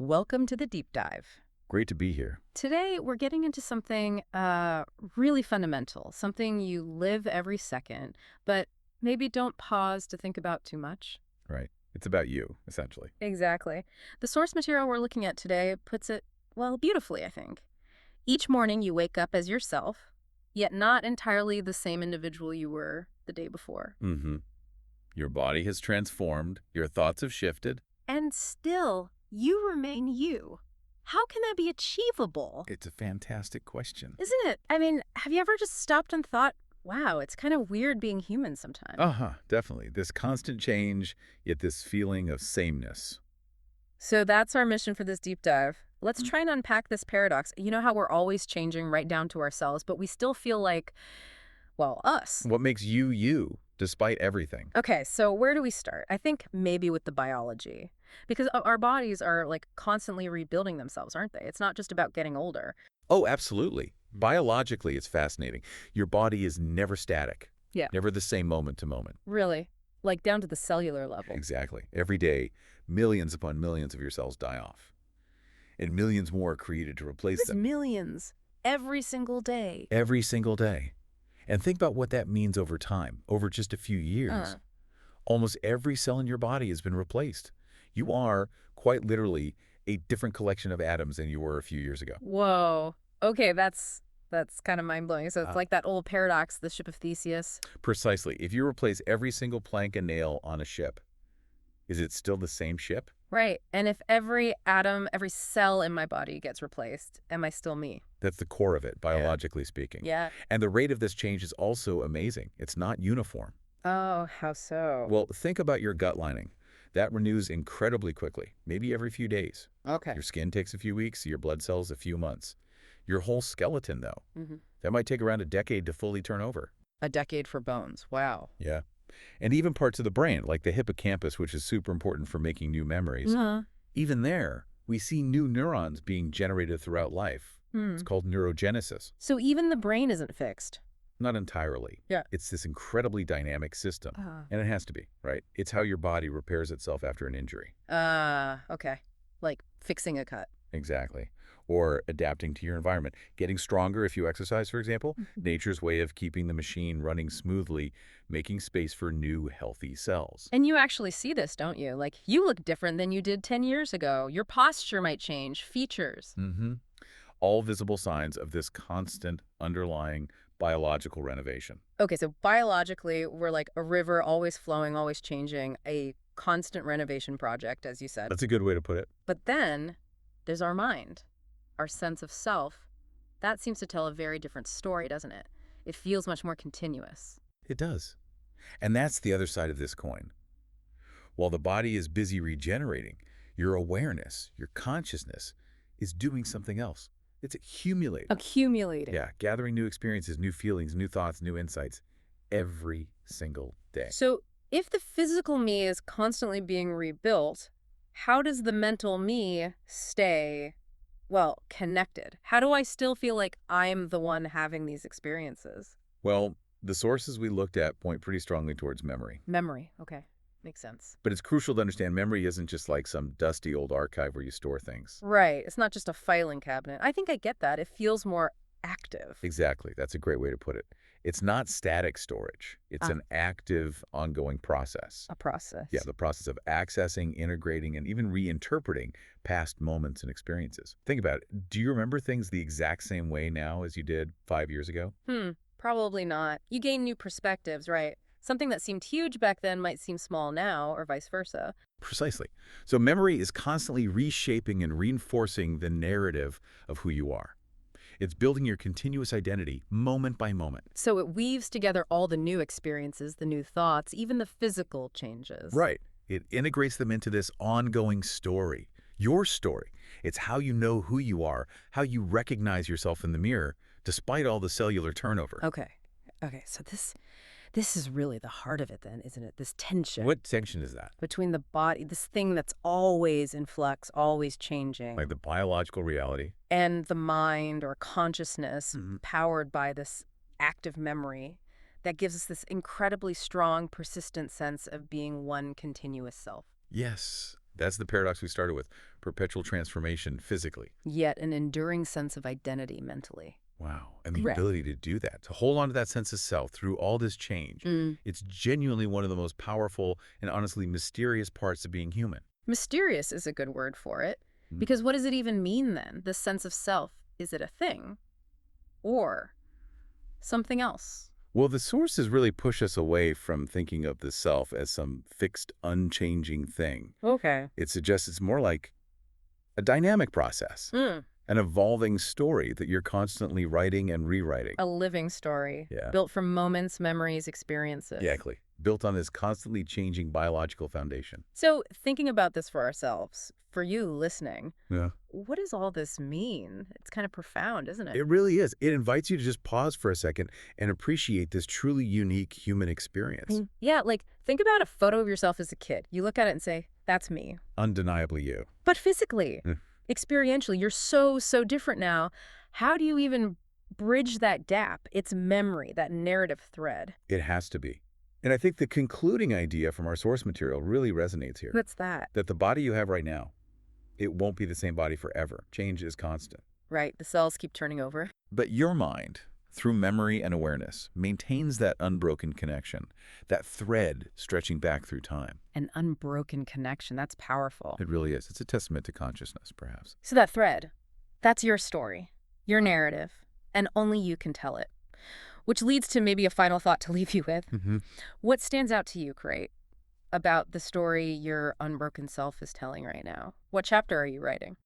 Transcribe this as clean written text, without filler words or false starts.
Welcome to the deep dive. Great to be here. Today, we're getting into something really fundamental, something you live every second, but maybe don't pause to think about too much. Right. It's about you, essentially. Exactly. The source material we're looking at today puts it, well, beautifully, I think. Each morning, you wake up as yourself, yet not entirely the same individual you were the day before. Mm-hmm. Your body has transformed. Your thoughts have shifted. And still, you remain you. How can that be achievable? It's a fantastic question. Isn't it? I mean, have you ever just stopped and thought, wow, it's kind of weird being human sometimes? Uh-huh, definitely. This constant change, yet this feeling of sameness. So that's our mission for this deep dive. Let's try and unpack this paradox. You know how we're always changing right down to ourselves, but we still feel like, well, us. What makes you you, despite everything? Okay, so where do we start? I think maybe with the biology. Because our bodies are like constantly rebuilding themselves, aren't they? It's not just about getting older. Oh, absolutely. Biologically, it's fascinating. Your body is never static. Yeah. Never the same moment to moment. Really? Like down to the cellular level. Exactly. Every day, millions upon millions of your cells die off. And millions more are created to replace It's them. millions every single day. Every single day. And think about what that means over time, over just a few years. Almost every cell in your body has been replaced. You are, quite literally, a different collection of atoms than you were a few years ago. Whoa. Okay, that's kind of mind-blowing. So it's Ah. like that old paradox, the ship of Theseus. Precisely. If you replace every single plank and nail on a ship, is it still the same ship? Right. And if every atom, every cell in my body gets replaced, am I still me? That's the core of it, biologically speaking. Yeah. And the rate of this change is also amazing. It's not uniform. Oh, how so? Well, think about your gut lining. That renews incredibly quickly, maybe every few days. Okay. Your skin takes a few weeks, your blood cells a few months. Your whole skeleton, though, Hmm. that might take around a decade to fully turn over. A decade for bones. Wow. Yeah. And even parts of the brain, like the hippocampus, which is super important for making new memories, even there, we see new neurons being generated throughout life. It's called neurogenesis. So even the brain isn't fixed. Not entirely. Yeah. It's this incredibly dynamic system. And it has to be, right? It's how your body repairs itself after an injury. Okay. Like fixing a cut. Exactly. Or adapting to your environment. Getting stronger if you exercise, for example. Mm-hmm. Nature's way of keeping the machine running smoothly, making space for new, healthy cells. And you actually see this, don't you? Like, you look different than you did 10 years ago. Your posture might change, features. Mm-hmm. All visible signs of this constant underlying biological renovation. Okay, so biologically, we're like a river, always flowing, always changing, a constant renovation project, as you said. That's a good way to put it. But then there's our mind, our sense of self. That seems to tell a very different story, doesn't it? It feels much more continuous. It does. And that's the other side of this coin. While the body is busy regenerating, your awareness, your consciousness, is doing something else. It's accumulating. Accumulating. Yeah, gathering new experiences, new feelings, new thoughts, new insights every single day. So if the physical me is constantly being rebuilt, how does the mental me stay, well, connected? How do I still feel like I'm the one having these experiences? Well, the sources we looked at point pretty strongly towards memory. Memory. Okay. Makes sense. But it's crucial to understand memory isn't just like some dusty old archive where you store things. Right. It's not just a filing cabinet. I think I get that. It feels more active. Exactly. That's a great way to put it. It's not static storage. It's an active, ongoing process. A process. Yeah, the process of accessing, integrating, and even reinterpreting past moments and experiences. Think about it. Do you remember things the exact same way now as you did 5 years ago? Probably not. You gain new perspectives, right? Something that seemed huge back then might seem small now, or vice versa. Precisely. So memory is constantly reshaping and reinforcing the narrative of who you are. It's building your continuous identity moment by moment. So it weaves together all the new experiences, the new thoughts, even the physical changes. Right. It integrates them into this ongoing story. Your story. It's how you know who you are, how you recognize yourself in the mirror, despite all the cellular turnover. Okay. So this is really the heart of it then, isn't it? This tension. What tension is that? Between the body, this thing that's always in flux, always changing. Like the biological reality? And the mind or consciousness Mm-hmm. powered by this active memory that gives us this incredibly strong, persistent sense of being one continuous self. Yes. That's the paradox we started with. Perpetual transformation physically. Yet an enduring sense of identity mentally. Wow. And the Right. ability to do that, to hold on to that sense of self through all this change, Mm. it's genuinely one of the most powerful and honestly mysterious parts of being human. Mysterious is a good word for it. Mm. Because what does it even mean then? This sense of self, is it a thing? Or something else? Well, the sources really push us away from thinking of the self as some fixed, unchanging thing. Okay. It suggests it's more like a dynamic process, Mm. an evolving story that you're constantly writing and rewriting. A living story, Yeah. built from moments, memories, experiences. Exactly. Built on this constantly changing biological foundation. So, thinking about this for ourselves, for you listening, Yeah. what does all this mean? It's kind of profound, isn't it? It really is. It invites you to just pause for a second and appreciate this truly unique human experience. Yeah, like think about a photo of yourself as a kid. You look at it and say, that's me. Undeniably you. But physically, Mm. experientially, you're so different now. How do you even bridge that gap? It's memory, that narrative thread. It has to be. And I think the concluding idea from our source material really resonates here. What's that? That the body you have right now, it won't be the same body forever. Change is constant. Right, the cells keep turning over. But your mind, through memory and awareness, maintains that unbroken connection, that thread stretching back through time. An unbroken connection, that's powerful. It really is. It's a testament to consciousness, perhaps. So that thread, that's your story, your narrative, and only you can tell it. Which leads to maybe a final thought to leave you with. What stands out to you, Crate, about the story your unbroken self is telling right now? What chapter are you writing?